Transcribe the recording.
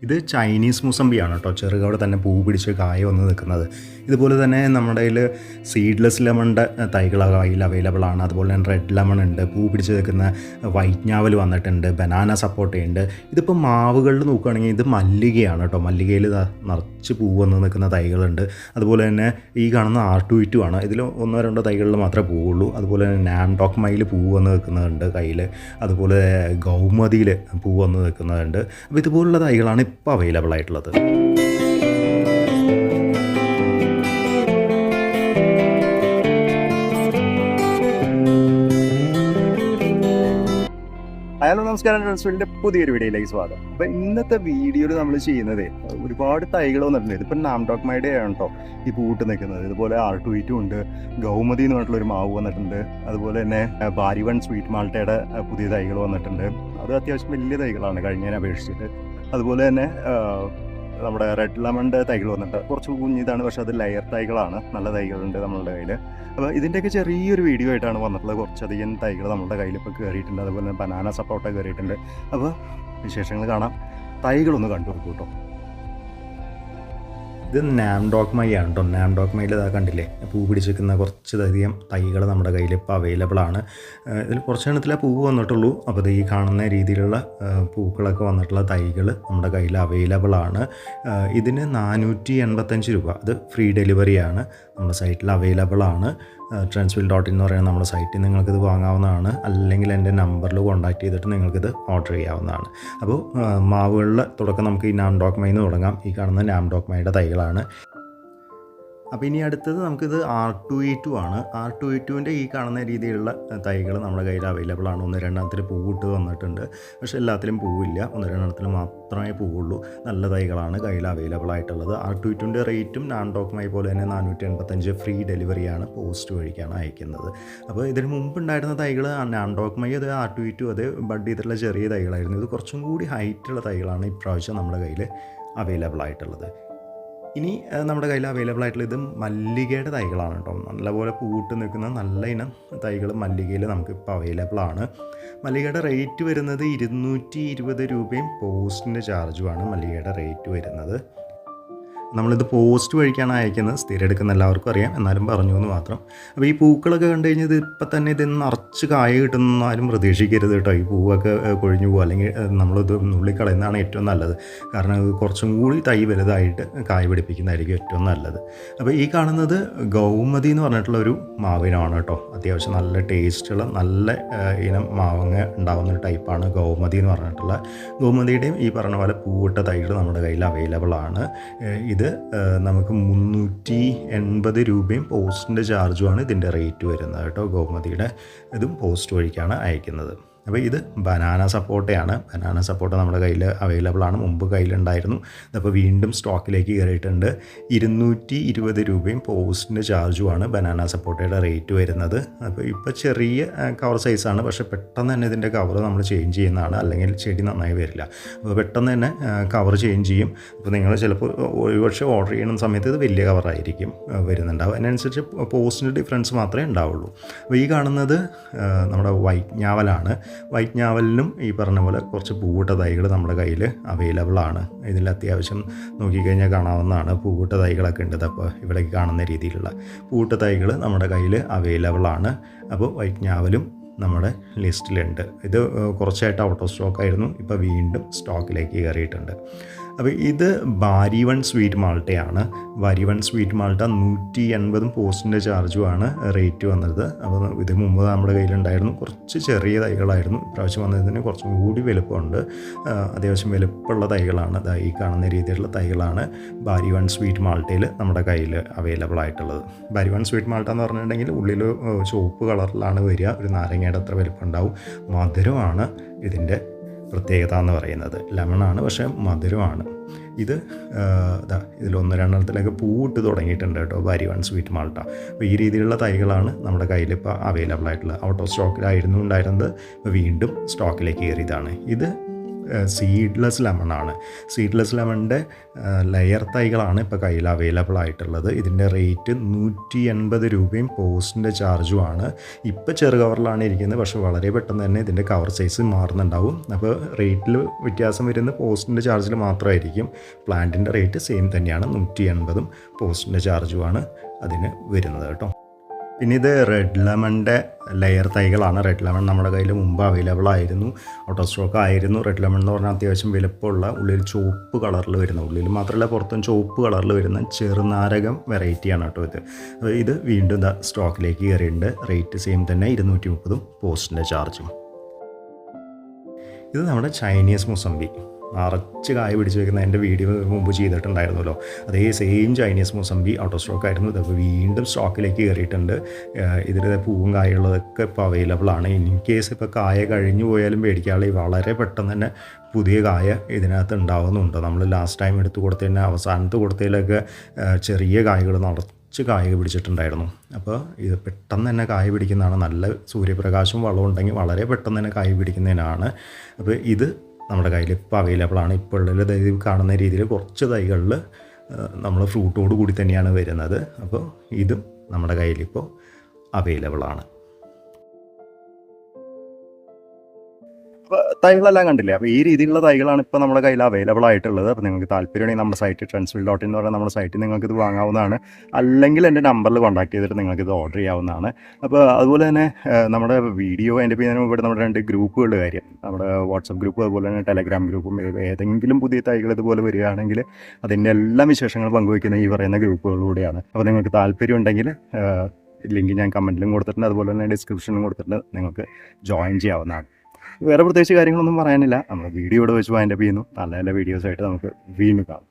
ഇത് ചൈനീസ് മുസമ്പിയാണ് കേട്ടോ. ചെറുകവിടെ തന്നെ പൂ പിടിച്ച് കായ വന്ന് നിൽക്കുന്നത്. ഇതുപോലെ തന്നെ നമ്മുടെ കയ്യിൽ സീഡ്ലെസ് ലെമണിൻ്റെ തൈകൾ കയ്യിൽ അവൈലബിൾ ആണ്. അതുപോലെ തന്നെ റെഡ് ലെമൺ ഉണ്ട്, പൂ പിടിച്ച് നിൽക്കുന്ന വൈറ്റ് ഞാവൽ വന്നിട്ടുണ്ട്, ബനാന സപ്പോട്ടയുണ്ട്. ഇതിപ്പോൾ മാവുകളിൽ നോക്കുകയാണെങ്കിൽ ഇത് മല്ലികയാണ് കേട്ടോ. മല്ലികയിൽ നിറച്ച് പൂ വന്ന് നിൽക്കുന്ന തൈകളുണ്ട്. അതുപോലെ തന്നെ ഈ കാണുന്ന R2E2 ആണ്. ഇതിൽ ഒന്നോ രണ്ടോ തൈകളിൽ മാത്രമേ പൂവുള്ളൂ. അതുപോലെ തന്നെ നാംഡോക്മയിൽ പൂ വന്ന് നിൽക്കുന്നുണ്ട് കയ്യിൽ. അതുപോലെ ഗൗമതിയിൽ പൂ വന്ന് നിൽക്കുന്നുണ്ട്. അപ്പോൾ ഇതുപോലുള്ള തൈകളാണ് ഇപ്പോൾ അവൈലബിൾ ആയിട്ടുള്ളത്. ഹലോ നമസ്കാരം, ട്രാൻസ്ഫീൽഡിൻ്റെ പുതിയൊരു വീഡിയോയിലേക്ക് സ്വാഗതം. അപ്പോൾ ഇന്നത്തെ വീഡിയോയിൽ നമ്മൾ ചെയ്യുന്നത് ഒരുപാട് തൈകൾ വന്നിട്ടുണ്ട്. ഇതിപ്പോൾ നാംഡോക്മയുടെ ആണ് കേട്ടോ ഈ പൂട്ട് നിൽക്കുന്നത്. ഇതുപോലെ R2E2 ഉണ്ട്, ഗൗമതി എന്ന് പറഞ്ഞിട്ടുള്ളൊരു മാവ് വന്നിട്ടുണ്ട്. അതുപോലെ തന്നെ ബാരിവൺ സ്വീറ്റ് മാൾട്ടയുടെ പുതിയ തൈകൾ വന്നിട്ടുണ്ട്. അത് അത്യാവശ്യം വലിയ തൈകളാണ് കഴിഞ്ഞതിനെ അപേക്ഷിച്ചിട്ട്. അതുപോലെ തന്നെ നമ്മുടെ റെഡ് ലെമണിൻ്റെ തൈകൾ വന്നിട്ട് കുറച്ച് കുഞ്ഞിതാണ്, പക്ഷേ അത് ലെയർ തൈകളാണ്. നല്ല തൈകളുണ്ട് നമ്മളുടെ കയ്യിൽ. അപ്പോൾ ഇതിൻ്റെയൊക്കെ ചെറിയൊരു വീഡിയോ ആയിട്ടാണ് വന്നിട്ടുള്ളത്. കുറച്ചധികം തൈകൾ നമ്മുടെ കയ്യിൽ ഇപ്പോൾ കയറിയിട്ടുണ്ട്. അതുപോലെ തന്നെ ബനാന സപ്പോട്ട കയറിയിട്ടുണ്ട്. അപ്പോൾ വിശേഷങ്ങൾ കാണാം. തൈകളൊന്ന് കണ്ടു നോക്കൂ കേട്ടോ. ഇത് നാംഡോക്മൈ ആണ് കേട്ടോ. നാംഡോക്മയിൽ ഇതാ കണ്ടില്ലേ, പൂ പിടിച്ചിരിക്കുന്ന കുറച്ചധികം തൈകൾ നമ്മുടെ കയ്യിൽ ഇപ്പോൾ അവൈലബിൾ ആണ്. ഇതിൽ കുറച്ചെണ്ണത്തിലേ പൂവ് വന്നിട്ടുള്ളൂ. അപ്പോൾ ഇത് ഈ കാണുന്ന രീതിയിലുള്ള പൂക്കളൊക്കെ വന്നിട്ടുള്ള തൈകൾ നമ്മുടെ കയ്യിൽ അവൈലബിൾ ആണ്. ഇതിന് 485 രൂപ. അത് ഫ്രീ ഡെലിവറിയാണ്. നമ്മുടെ സൈറ്റിൽ അവൈലബിൾ ആണ്. ട്രാൻസ്ഫീൽഡ്.in എന്ന് പറയുന്ന നമ്മുടെ സൈറ്റിൽ നിങ്ങൾക്കിത് വാങ്ങാവുന്നതാണ്. അല്ലെങ്കിൽ എൻ്റെ നമ്പറിൽ കോൺടാക്ട് ചെയ്തിട്ട് നിങ്ങൾക്കിത് ഓർഡർ ചെയ്യാവുന്നതാണ്. അപ്പോൾ മാവുകളിലെ തുടക്കം നമുക്ക് ഈ നാംഡോക്മയിൽ നിന്ന് തുടങ്ങാം. ഈ കാണുന്ന നാംഡോക്മയുടെ തൈകളാണ്. അപ്പോൾ ഇനി അടുത്തത് നമുക്കിത് R2E2 ആണ്. R2E2ൻ്റെ ഈ കാണുന്ന രീതിയിലുള്ള തൈകൾ നമ്മുടെ കയ്യിൽ അവൈലബിൾ ആണ്. 1-2 പൂവിട്ട് വന്നിട്ടുണ്ട്. പക്ഷേ എല്ലാത്തിലും പൂവില്ല, 1-2 മാത്രമേ പൂവുള്ളൂ. നല്ല തൈകളാണ് കയ്യിൽ അവൈലബിൾ ആയിട്ടുള്ളത്. R2E2ൻ്റെ റേറ്റും നാംഡോക്മൈ പോലെ തന്നെ 485 ഫ്രീ ഡെലിവറിയാണ്, പോസ്റ്റ് വഴിക്കാണ് അയക്കുന്നത്. അപ്പോൾ ഇതിന് മുമ്പ് ഉണ്ടായിരുന്ന തൈകൾ നാംഡോക്മൈ, അത് R2E2 അത് ബഡ് ചെയ്തിട്ടുള്ള ചെറിയ തൈകളായിരുന്നു. ഇത് കുറച്ചും കൂടി ഹൈറ്റുള്ള തൈകളാണ് ഇപ്രാവശ്യം നമ്മുടെ കയ്യിൽ അവൈലബിൾ ആയിട്ടുള്ളത്. ഇനി നമ്മുടെ കയ്യിൽ അവൈലബിൾ ആയിട്ടുള്ള ഇത് മല്ലികയുടെ തൈകളാണ് കേട്ടോ. നല്ലപോലെ പൂട്ട് നിൽക്കുന്ന നല്ല ഇനം തൈകൾ മല്ലികയിൽ നമുക്കിപ്പോൾ അവൈലബിൾ ആണ്. മല്ലികയുടെ റേറ്റ് വരുന്നത് 220 രൂപയും പോസ്റ്റിൻ്റെ ചാർജുമാണ് മല്ലികയുടെ റേറ്റ് വരുന്നത്. നമ്മളിത് പോസ്റ്റ് വഴിക്കാണ് അയക്കുന്നത്. സ്ഥിരം എടുക്കുന്ന എല്ലാവർക്കും അറിയാം, എന്നാലും പറഞ്ഞു എന്ന് മാത്രം. അപ്പോൾ ഈ പൂക്കളൊക്കെ കണ്ടു കഴിഞ്ഞാൽ ഇത് ഇപ്പം തന്നെ ഇത് നിറച്ച് കായ കിട്ടുന്നാലും പ്രതീക്ഷിക്കരുത് കേട്ടോ. ഈ പൂവൊക്കെ കൊഴിഞ്ഞു പോകും, അല്ലെങ്കിൽ നമ്മളിത് നുള്ളിക്കളയുന്നതാണ് ഏറ്റവും നല്ലത്. കാരണം ഇത് കുറച്ചും കൂടി തൈ വലുതായിട്ട് കായ പിടിപ്പിക്കുന്നതായിരിക്കും ഏറ്റവും നല്ലത്. അപ്പോൾ ഈ കാണുന്നത് ഗൗമതി എന്ന് പറഞ്ഞിട്ടുള്ള ഒരു മാവിനമാണ് കേട്ടോ. അത്യാവശ്യം നല്ല ടേസ്റ്റുള്ള നല്ല ഇനം മാവങ്ങ ഉണ്ടാകുന്ന ഒരു ടൈപ്പാണ് ഗൗമതി എന്ന് പറഞ്ഞിട്ടുള്ള. ഗൗമതിയുടെയും ഈ പറഞ്ഞ പോലെ പൂവിട്ട തൈകൾ നമ്മുടെ കയ്യിൽ അവൈലബിൾ ആണ്. ഇത് നമുക്ക് 380 രൂപയും പോസ്റ്റിൻ്റെ ചാർജുമാണ് ഇതിൻ്റെ റേറ്റ് വരുന്നത് കേട്ടോ. ഗൗമതിയുടെ ഇതും പോസ്റ്റ് വഴിക്കാണ് അയക്കുന്നത്. അപ്പോൾ ഇത് ബനാന സപ്പോട്ടയാണ്. ബനാന സപ്പോട്ട നമ്മുടെ കയ്യിൽ അവൈലബിൾ ആണ്. മുമ്പ് കയ്യിലുണ്ടായിരുന്നു. ഇതപ്പോൾ വീണ്ടും സ്റ്റോക്കിലേക്ക് കയറിയിട്ടുണ്ട്. 220 രൂപയും പോസ്റ്റിൻ്റെ ചാർജുമാണ് ബനാന സപ്പോട്ടയുടെ റേറ്റ് വരുന്നത്. അപ്പോൾ ഇപ്പോൾ ചെറിയ കവർ സൈസാണ്, പക്ഷേ പെട്ടെന്ന് തന്നെ ഇതിൻ്റെ കവർ നമ്മൾ ചേഞ്ച് ചെയ്യുന്നതാണ്, അല്ലെങ്കിൽ ചെടി നന്നായി വരില്ല. അപ്പോൾ പെട്ടെന്ന് തന്നെ കവർ ചേഞ്ച് ചെയ്യും. അപ്പോൾ നിങ്ങൾ ചിലപ്പോൾ ഒരുപക്ഷെ ഓർഡർ ചെയ്യുന്ന സമയത്ത് ഇത് വലിയ കവറായിരിക്കും വരുന്നുണ്ടാവും. അതിനനുസരിച്ച് പോസ്റ്റിൻ്റെ ഡിഫറൻസ് മാത്രമേ ഉണ്ടാവുള്ളൂ. അപ്പോൾ ഈ കാണുന്നത് നമ്മുടെ വൈറ്റ് ഞാവലാണ്. വൈറ്റ് ഞാവലിനും ഈ പറഞ്ഞ പോലെ കുറച്ച് പൂവിട്ട തൈകൾ നമ്മുടെ കയ്യിൽ അവൈലബിൾ ആണ്. ഇതിൽ അത്യാവശ്യം നോക്കിക്കഴിഞ്ഞാൽ കാണാവുന്നതാണ്. പൂവിട്ട തൈകളൊക്കെ ഉണ്ട്. അപ്പോൾ ഇവിടേക്ക് കാണുന്ന രീതിയിലുള്ള പൂവിട്ട തൈകൾ നമ്മുടെ കയ്യിൽ അവൈലബിൾ ആണ്. അപ്പോൾ വൈറ്റ് ഞാവലും നമ്മുടെ ലിസ്റ്റിലുണ്ട്. ഇത് കുറച്ചായിട്ട് ഔട്ട് ഓഫ് സ്റ്റോക്ക് ആയിരുന്നു, ഇപ്പോൾ വീണ്ടും സ്റ്റോക്കിലേക്ക് കയറിയിട്ടുണ്ട്. അപ്പോൾ ഇത് ബാരിവൺ സ്വീറ്റ് മാൾട്ടയാണ്. ബാരിവൺ സ്വീറ്റ് മാൾട്ട 180 പോസ്റ്റിൻ്റെ ചാർജുമാണ് റേറ്റ് വന്നത്. അപ്പോൾ ഇത് മുമ്പ് നമ്മുടെ കയ്യിലുണ്ടായിരുന്നു. കുറച്ച് ചെറിയ തൈകളായിരുന്നു. ഇപ്രാവശ്യം വന്നതിന് കുറച്ചും കൂടി വലുപ്പമുണ്ട്. അത്യാവശ്യം വലുപ്പമുള്ള തൈകളാണ്. ഈ കാണുന്ന രീതിയിലുള്ള തൈകളാണ് ബാരിവൺ സ്വീറ്റ് മാൾട്ടയിൽ നമ്മുടെ കയ്യിൽ അവൈലബിൾ ആയിട്ടുള്ളത്. ബാരിവൺ സ്വീറ്റ് മാൾട്ട എന്ന് പറഞ്ഞിട്ടുണ്ടെങ്കിൽ ഉള്ളിൽ ചുവപ്പ് കളറിലാണ് വരിക. ഒരു നാരങ്ങയുടെ അത്ര വലുപ്പം ഉണ്ടാവും. മധുരമാണ് ഇതിൻ്റെ പ്രത്യേകത എന്ന് പറയുന്നത്. ലെമണാണ്, പക്ഷേ മധുരമാണ്. ഇത് ഇതിൽ 1-2 പൂവിട്ട് തുടങ്ങിയിട്ടുണ്ട് കേട്ടോ, ബാരിവൺ സ്വീറ്റ് മാൾട്ട. അപ്പോൾ ഈ രീതിയിലുള്ള തൈകളാണ് നമ്മുടെ കയ്യിൽ ഇപ്പോൾ അവൈലബിൾ ആയിട്ടുള്ളത്. ഔട്ട് ഓഫ് സ്റ്റോക്കിലായിരുന്നു ഉണ്ടായിരുന്നത്, ഇപ്പോൾ വീണ്ടും സ്റ്റോക്കിലേക്ക് കയറിയതാണ്. ഇത് സീഡ്ലെസ് ലെമണാണ്. സീഡ്ലെസ് ലെമണിൻ്റെ ലെയർ തൈകളാണ് ഇപ്പോൾ കയ്യിൽ അവൈലബിൾ ആയിട്ടുള്ളത്. ഇതിൻ്റെ റേറ്റ് 180 രൂപയും പോസ്റ്റിൻ്റെ ചാർജുമാണ്. ഇപ്പോൾ ചെറു കവറിലാണ് ഇരിക്കുന്നത്, പക്ഷേ വളരെ പെട്ടെന്ന് തന്നെ ഇതിൻ്റെ കവർ സൈസ് മാറുന്നുണ്ടാവും. അപ്പോൾ റേറ്റിൽ വ്യത്യാസം വരുന്നത് പോസ്റ്റിൻ്റെ ചാർജിൽ മാത്രമായിരിക്കും. പ്ലാന്റിൻ്റെ റേറ്റ് സെയിം തന്നെയാണ്, 180 പോസ്റ്റിൻ്റെ ചാർജുമാണ് അതിന് വരുന്നത് കേട്ടോ. പിന്നെ ഇത് റെഡ് ലെമണിൻ്റെ ലെയർ തൈകളാണ്. റെഡ് ലെമൺ നമ്മുടെ കയ്യിൽ മുമ്പ് അവൈലബിൾ ആയിരുന്നു, ഔട്ട് ഓഫ് സ്റ്റോക്ക് ആയിരുന്നു. റെഡ് ലെമൺ എന്ന് പറഞ്ഞാൽ അത്യാവശ്യം വലുപ്പമുള്ള, ഉള്ളിൽ ചുവപ്പ് കളറിൽ വരുന്ന, ഉള്ളിൽ മാത്രമല്ല പുറത്തും ചുവപ്പ് കളറിൽ വരുന്ന ചെറുനാരകം വെറൈറ്റിയാണ് കേട്ടോ ഇത്. ഇത് വീണ്ടും സ്റ്റോക്കിലേക്ക് കയറിയിട്ടുണ്ട്. റേറ്റ് സെയിം തന്നെ, 230 പോസ്റ്റിൻ്റെ ചാർജും. ഇത് നമ്മുടെ ചൈനീസ് മുസമ്പി, നിറച്ച് കായ പിടിച്ച് വെക്കുന്ന എൻ്റെ വീഡിയോ മുമ്പ് ചെയ്തിട്ടുണ്ടായിരുന്നല്ലോ, അതേ same Chinese mosambi out of stock ആയിരുന്നു. ഇതപ്പോൾ വീണ്ടും സ്റ്റോക്കിലേക്ക് കയറിയിട്ടുണ്ട്. ഇതിൽ പൂവും കായുള്ളതൊക്കെ ഇപ്പോൾ അവൈലബിൾ ആണ്. ഇൻ കേസ് ഇപ്പോൾ കായ കഴിഞ്ഞു പോയാലും പേടിക്കാനുള്ള, വളരെ പെട്ടെന്ന് തന്നെ പുതിയ കായ ഇതിനകത്ത് ഉണ്ടാവുന്നുണ്ട്. നമ്മൾ ലാസ്റ്റ് ടൈം എടുത്ത് കൊടുത്തതിന് അവസാനത്ത് കൊടുത്തതിലൊക്കെ ചെറിയ കായകൾ നിറച്ച് കായ പിടിച്ചിട്ടുണ്ടായിരുന്നു. അപ്പോൾ ഇത് പെട്ടെന്ന് തന്നെ കായ പിടിക്കുന്നതാണ്. നല്ല സൂര്യപ്രകാശവും വളവും ഉണ്ടെങ്കിൽ വളരെ പെട്ടെന്ന് തന്നെ കായ പിടിക്കുന്നതിനാണ്. അപ്പോൾ ഇത് നമ്മുടെ കയ്യിൽ ഇപ്പോൾ അവൈലബിൾ ആണ്. ഇപ്പോൾ ഉള്ള കാണുന്ന രീതിയിൽ കുറച്ച് തൈകളിൽ നമ്മൾ ഫ്രൂട്ടോട് കൂടി തന്നെയാണ് വരുന്നത്. അപ്പോൾ ഇതും നമ്മുടെ കയ്യിലിപ്പോൾ അവൈലബിൾ ആണ്. അപ്പോൾ തൈകളെല്ലാം കണ്ടില്ലേ. അപ്പോൾ ഈ രീതിയിലുള്ള തൈകളാണ് ഇപ്പോൾ നമ്മുടെ കയ്യിൽ അവൈലബിൾ ആയിട്ടുള്ളത്. അപ്പോൾ നിങ്ങൾക്ക് താല്പര്യമുണ്ടെങ്കിൽ നമ്മുടെ സൈറ്റ് ട്രെൻഡ്സ്വിൽ.in എന്ന് പറയുന്ന നമ്മുടെ സൈറ്റിൽ നിങ്ങൾക്ക് ഇത് വാങ്ങാവുന്നതാണ്. അല്ലെങ്കിൽ എൻ്റെ നമ്പറിൽ കോൺടാക്ട് ചെയ്തിട്ട് നിങ്ങൾക്ക് ഇത് ഓർഡർ ചെയ്യാവുന്നതാണ്. അപ്പോൾ അതുപോലെ തന്നെ നമ്മുടെ വീഡിയോ എൻ്റെ പിന്നെ ഇവിടെ നമ്മുടെ 2 ഗ്രൂപ്പുകളുടെ കാര്യം, നമ്മുടെ വാട്സപ്പ് ഗ്രൂപ്പ് അതുപോലെ തന്നെ ടെലഗ്രാം ഗ്രൂപ്പും, ഏതെങ്കിലും പുതിയ തൈകൾ ഇതുപോലെ വരികയാണെങ്കിൽ അതിൻ്റെ എല്ലാ വിശേഷങ്ങളും പങ്കുവയ്ക്കുന്ന ഈ പറയുന്ന ഗ്രൂപ്പുകളിലൂടെയാണ്. അപ്പോൾ നിങ്ങൾക്ക് താല്പര്യമുണ്ടെങ്കിൽ ലിങ്ക് ഞാൻ കമൻറ്റിലും കൊടുത്തിട്ടുണ്ട്, അതുപോലെ തന്നെ ഡിസ്ക്രിപ്ഷനിലും കൊടുത്തിട്ടുണ്ട്, നിങ്ങൾക്ക് ജോയിൻ ചെയ്യാവുന്നതാണ്. വേറെ പ്രത്യേകിച്ച് കാര്യങ്ങളൊന്നും പറയാനില്ല. നമ്മൾ വീഡിയോ ഇവിടെ വെച്ച് വൈൻഡപ്പ് ചെയ്യുന്നു. നല്ല നല്ല വീഡിയോസായിട്ട് നമുക്ക് വീണ്ടും കാണാം.